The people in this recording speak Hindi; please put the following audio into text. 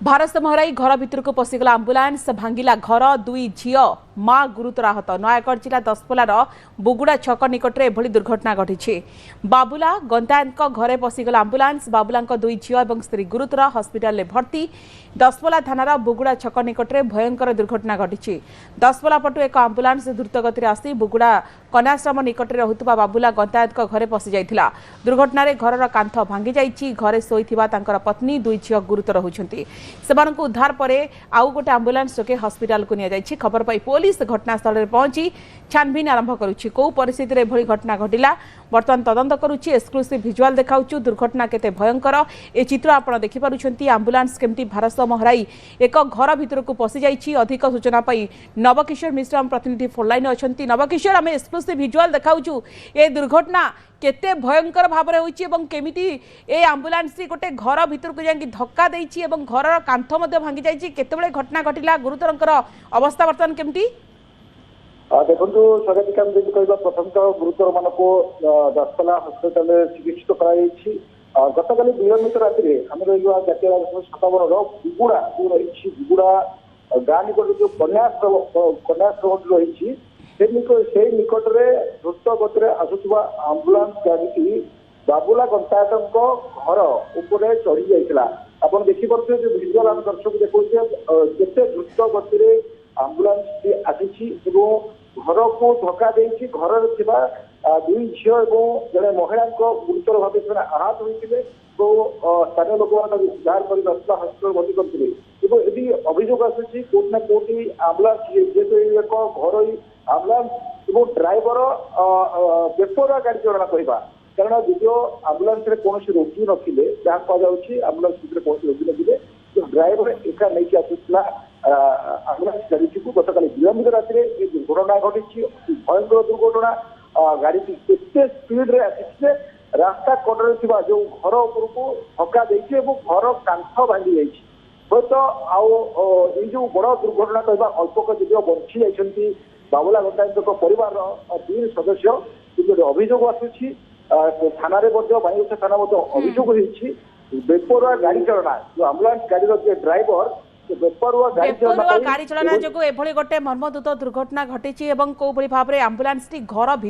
भारत महराई घर भितर को पशिगला आंबुलांस भांगिला घर दुई झील मां गुरुतर आहत। नयागढ़ जिला दसपलार बुगुड़ा छक निकट में एभली दुर्घटना घटी। बाबुला गंतायत घरे पशिगला आंबुलांस बाबुला दुई झील और स्त्री गुरुतर हस्पिटाल भर्ती। दसपला थानार बुगुड़ा छक निकट में भयंकर दुर्घटना घटी। दसपला पटु एक आंबुलांस द्रुतगति आसी बुगुड़ा कन्याश्रम निकट में रहुवा बाबुला गंतायत घरे पशि जाइथिला। दुर्घटना घर कांथ भांगी जाइछि। घरे शोइथिबा तांकर पत्नी दुई झील गुरुतर होइछन्ति। सेमानकु उद्धार परे आउ गोटे आंबुलांस जोगे हस्पिटाल को निया जाइछि। खबर पाई पुलिस घटनास्थल में पहुंची छानबीन आरंभ करुछि। को परिस्थिति रे एभली घटना घटिला वर्तमान तदंत करुछि। Exclusive visual देखाउछु। दुर्घटना केते भयंकर ए चित्र आपण देखि पारुछन्ति। आंबुलांस केमती भारत महराई एक घर भितर को पशि जाइछि। अधिक सूचना पाई नवकिशोर मिश्र प्रतिनिधि फोन लाइन अछन्ति। नवकिशोर आमे एक्सक्लूसिव विजुअल देखाउछु। ए दुर्घटना केते भयंकर भाव में होइछि एवं केमिति ए आंबुलांस गोटे घर भितर को जाकि धक्का देइछि एवं घर कांथ मध्ये भांगी जाइछि। केतेबेले घटना घटिला गुरुतरंकर अवस्था वर्तमान केमती देखो स्वागतिका कहवा प्रथम गुरुतर मान को दसपला हस्पिटाल चिकित्सित कराई। गतकाली विलंबित राति आम रहा जातीय राजपथ 57 बुगुड़ा जो रही बुगुड़ा गाँ निकट जो कन्याश्रम रही से निकट में द्रुत गति आसुवा आंबुलांस गाड़ी बाबुला गंतायत घर उपरे चढ़ी जाइला। आप देखिपे जो भिजुआल आम दर्शक देखते द्रुत गति आंबुलांस आसी घर को धक्का देती। घर दुई झील और जड़े महिला गुरुतर भाव से आहत होते स्थानीय लोक उद्धार कर हस्पिटाल भर्ती करते। यदि अभियोग आसूसी कोट ना कोटी आंबुलांस जेहेतु एक घर आंबुलांस और ड्राइवर बेपरुआ गाड़ी चलना कहवा कारण द्वितीय आंबुलांस कौन रोगी नथिले जहाँ कहुच्छी आंबुलांस भितर कौन रोगी नथिले ड्राइवर एका नहीं आसूला आंबुलांस गाड़ी को गतकाली विलंबित राति दुर्घटना घटी। भयंकर दुर्घटना गाड़ी एत स्पीड रे आसी रास्ता कड़े जो घर उपरको धक्का देती घर कांथ भांगी जाइए। हूँ आउ जो बड़ दुर्घटना कहवा अल्पक जदिव बंची जाइए बाबुला गंतायत परिवार 3 सदस्य जो अभियोग आसूसी थाना बाईगछा थाना अभियोग होती बेपरुआ गाड़ी चलना जो आंबुलांस गाड़ी ड्राइवर बेपरुआ गाड़ी चलना जो एभली गोटे मर्मदूत दुर्घटना घटी। को भाव में आंबुलांस घर